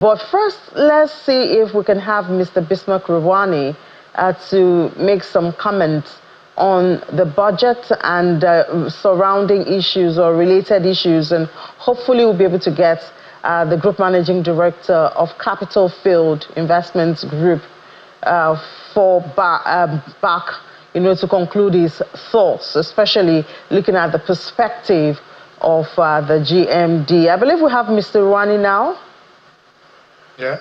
But first, let's see if we can have Mr. Bismarck Rewane to make some comments on the budget and surrounding issues or related issues. And hopefully we'll be able to get the Group Managing Director of Capital Field Investments Group back, to conclude his thoughts, especially looking at the perspective of the GMD. I believe we have Mr. Rewane now. Yeah.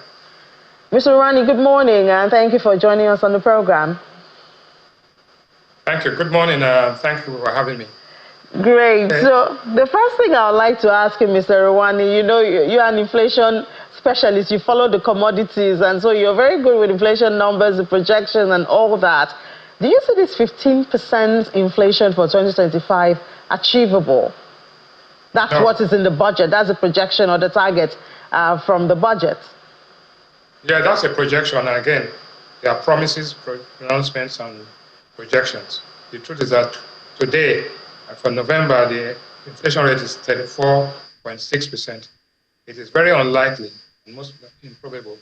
Mr. Rewane, good morning, and thank you for joining us on the program. Thank you. Good morning. Thank you for having me. Great. Okay. So the first thing I would like to ask you, Mr. Rewane, you're an inflation specialist. You follow the commodities, and so you're very good with inflation numbers, the projections, and all that. Do you see this 15% inflation for 2025 achievable? That's what is in the budget. That's the projection or the target from the budget. Yeah, that's a projection. And again, there are promises, pronouncements, and projections. The truth is that today, for November, the inflation rate is 34.6%. It is very unlikely, and most improbable,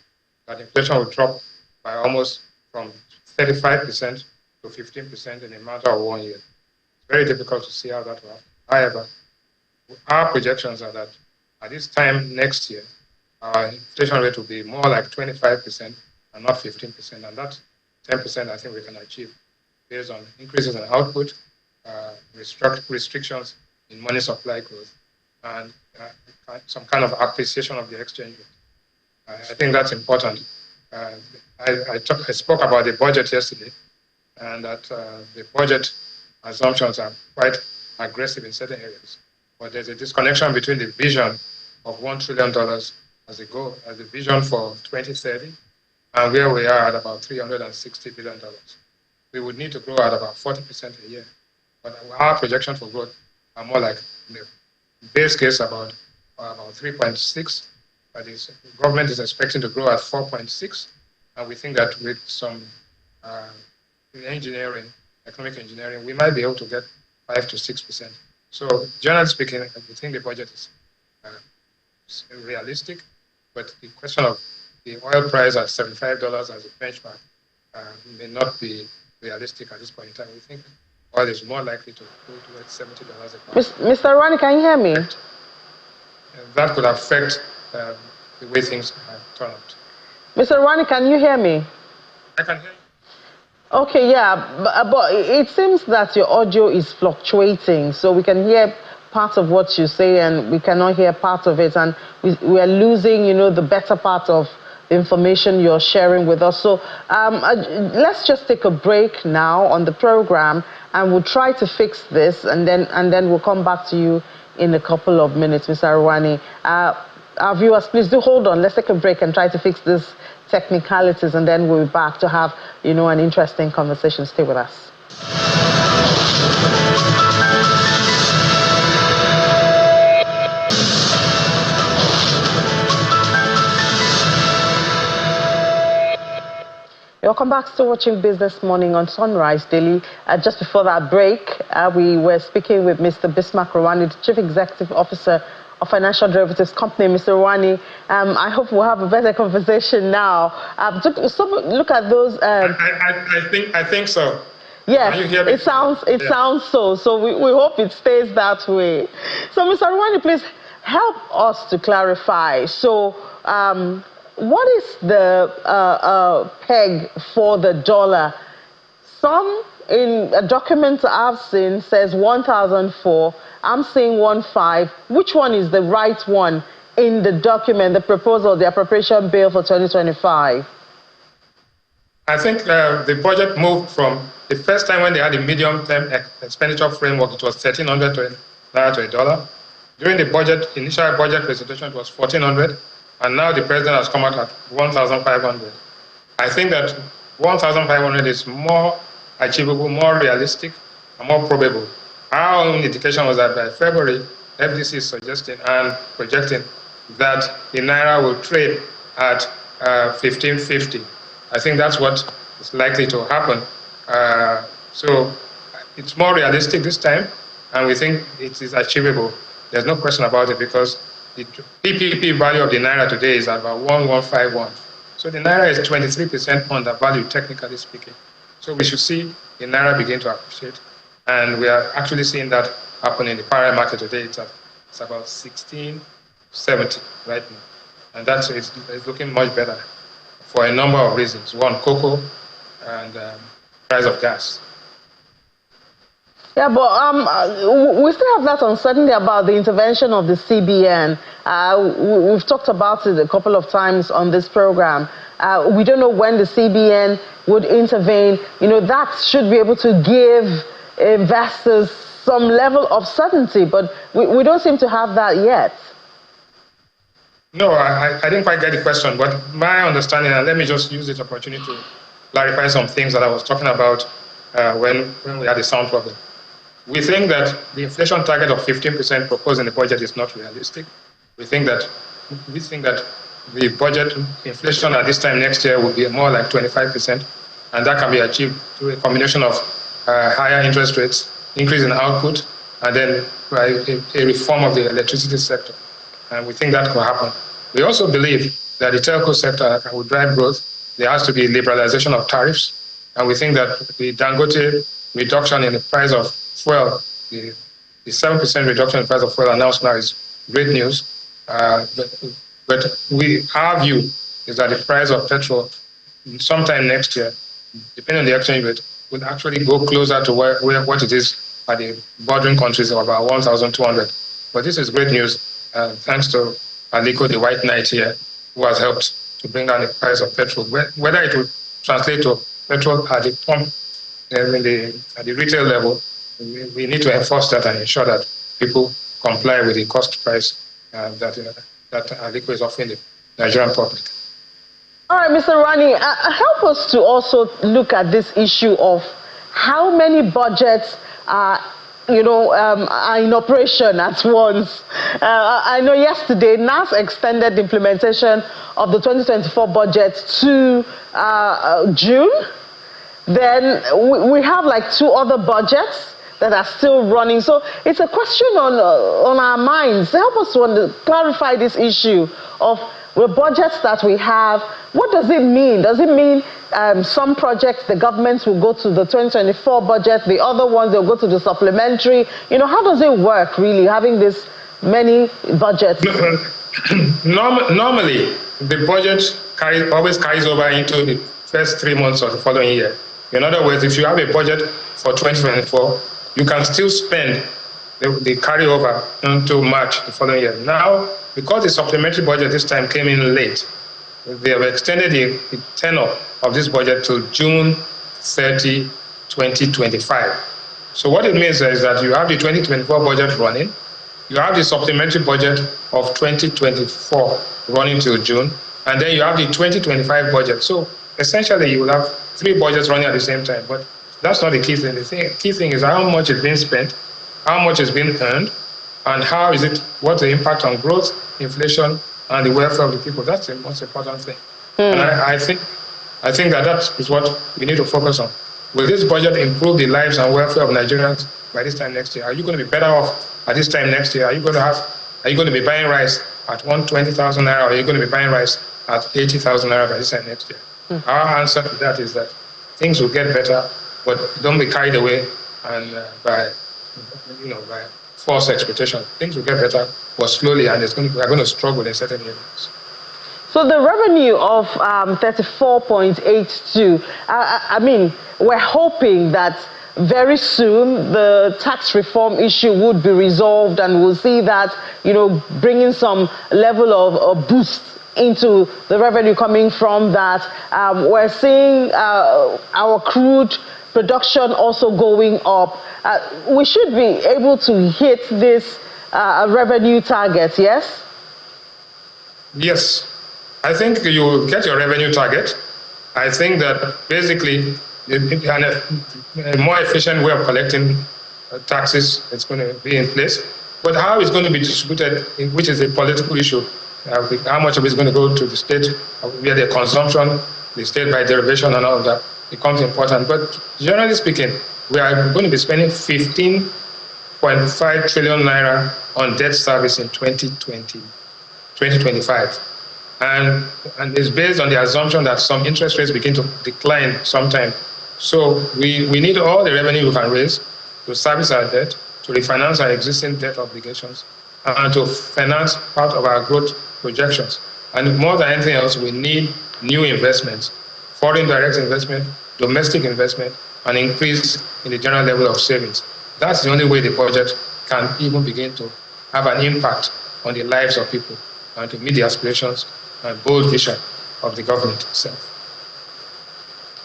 that inflation will drop by almost from 35% to 15% in a matter of 1 year. It's very difficult to see how that will happen. However, our projections are that at this time next year, our inflation rate will be more like 25% and not 15%. And that 10% I think we can achieve based on increases in output, restrictions in money supply growth, and some kind of appreciation of the exchange rate. I think that's important. I spoke about the budget yesterday, and that the budget assumptions are quite aggressive in certain areas. But there's a disconnection between the vision of $1 trillion as a goal, as a vision for 2030, and where we are at about $360 billion. We would need to grow at about 40% a year. But our projections for growth are more like the base case about 3.6. But the government is expecting to grow at 4.6. And we think that with some economic engineering, we might be able to get 5 to 6%. So generally speaking, I think the budget is realistic, but the question of the oil price at $75 as a benchmark may not be realistic at this point in time. We think oil is more likely to go towards $70 a barrel. Mr. Rewane, can you hear me? That could affect the way things turn out. Mr. Rewane, can you hear me? I can hear you. Okay, yeah, but it seems that your audio is fluctuating, so we can hear part of what you say and we cannot hear part of it, and we are losing, the better part of the information you're sharing with us. So let's just take a break now on the program, and we'll try to fix this, and then we'll come back to you in a couple of minutes, Mr. Rewane. Our viewers, please do hold on. Let's take a break and try to fix this technicalities, and then we'll be back to have, an interesting conversation. Stay with us. Welcome back. Still watching Business Morning on Sunrise Daily. Just before that break, we were speaking with Mr. Bismarck Rewane, the Chief Executive Officer of Financial Derivatives Company. Mr. Rewane, I hope we'll have a better conversation now. Look at those. I think so. Yes, it sounds so. So we hope it stays that way. So, Mr. Rewane, please help us to clarify. So, what is the peg for the dollar? Some in a document I've seen says 1,004. I'm seeing 1.5. Which one is the right one in the document, the proposal, the appropriation bill for 2025? I think the budget moved from the first time when they had a medium-term expenditure framework, it was $1,300 to $1. During the initial budget presentation, it was $1,400, and now the president has come out at $1,500. I think that $1,500 is more achievable, more realistic, and more probable. Our own indication was that by February, FDC is suggesting and projecting that the Naira will trade at 1550. I think that's what is likely to happen. So it's more realistic this time, and we think it is achievable. There's no question about it, because the PPP value of the Naira today is about 1151. So the Naira is 23% undervalued, technically speaking. So we should see the Naira begin to appreciate. And we are actually seeing that happen in the parallel market today. It's about 1670 right now. And that's it's looking much better for a number of reasons. One, cocoa and price of gas. Yeah, but we still have that uncertainty about the intervention of the CBN. We've talked about it a couple of times on this program. We don't know when the CBN would intervene. You know, that should be able to give investors some level of certainty, but we don't seem to have that yet. No, I didn't quite get the question, but my understanding, and let me just use this opportunity to clarify some things that I was talking about when we had the sound problem. We think that the inflation target of 15% proposed in the budget is not realistic. We think that the budget inflation at this time next year will be more like 25%, and that can be achieved through a combination of higher interest rates, increase in output, and then a reform of the electricity sector. And we think that will happen. We also believe that the telco sector will drive growth. There has to be liberalization of tariffs, and we think that the Dangote reduction in the price of fuel, the 7% reduction in the price of fuel announced now is great news. But our view is that the price of petrol sometime next year, depending on the exchange rate, will actually go closer to what it is at the bordering countries of about 1,200. But this is great news, thanks to Aliko, the white knight here, who has helped to bring down the price of petrol. Whether it will translate to petrol at the pump, at the retail level, we need to enforce that and ensure that people comply with the cost price that Aliko is offering the Nigerian public. All right, Mr. Rewane, help us to also look at this issue of how many budgets are in operation at once. I know yesterday NAS extended the implementation of the 2024 budget to June. Then we have like 2 other budgets that are still running. So it's a question on our minds. Help us to clarify this issue of the budgets that we have. What does it mean? Does it mean some projects, the government will go to the 2024 budget, the other ones, they'll go to the supplementary? How does it work, really, having this many budgets? Normally, the budget always carries over into the first 3 months of the following year. In other words, if you have a budget for 2024, you can still spend the carryover until March the following year. Now, because the supplementary budget this time came in late, they have extended the tenure of this budget to June 30, 2025. So what it means is that you have the 2024 budget running, you have the supplementary budget of 2024 running till June, and then you have the 2025 budget. So essentially, you will have 3 budgets running at the same time. But that's not the key thing. The key thing is how much is being spent, how much is being earned, and what's the impact on growth, inflation, and the welfare of the people. That's the most important thing. And I think that is what we need to focus on. Will this budget improve the lives and welfare of Nigerians by this time next year? Are you going to be better off at this time next year? Are you going to be buying rice at 120,000 naira, or are you going to be buying rice at 80,000 naira by this time next year? Our answer to that is that things will get better, but don't be carried away and by false expectation. Things will get better, but slowly, and we're going to struggle in certain areas. So the revenue of 34.82, I mean, we're hoping that very soon the tax reform issue would be resolved, and we'll see that, bringing some level of boost into the revenue coming from that. We're seeing our crude production also going up. We should be able to hit this revenue target, yes? Yes. I think you will get your revenue target. I think that basically a more efficient way of collecting taxes is going to be in place. But how it's going to be distributed, which is a political issue, how much of it is going to go to the state, via their consumption, the state by derivation and all of that, becomes important. But generally speaking, we are going to be spending 15.5 trillion naira on debt service in 2024. 2025. And it's based on the assumption that some interest rates begin to decline sometime. So we need all the revenue we can raise to service our debt, to refinance our existing debt obligations, and to finance part of our growth projections. And more than anything else, we need new investments, foreign direct investment, domestic investment, and increase in the general level of savings. That's the only way the budget can even begin to have an impact on the lives of people and to meet the aspirations and bold vision of the government itself.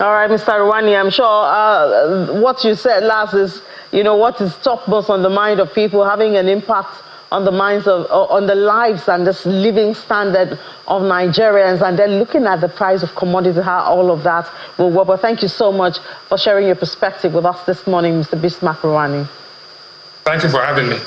All right, Mr. Rewane, I'm sure what you said last is, what is topmost on the mind of people, having an impact on the minds on the lives and this living standard of Nigerians, and then looking at the price of commodities, how all of that will work. But thank you so much for sharing your perspective with us this morning, Mr. Bismarck Rewane. Thank you for having me.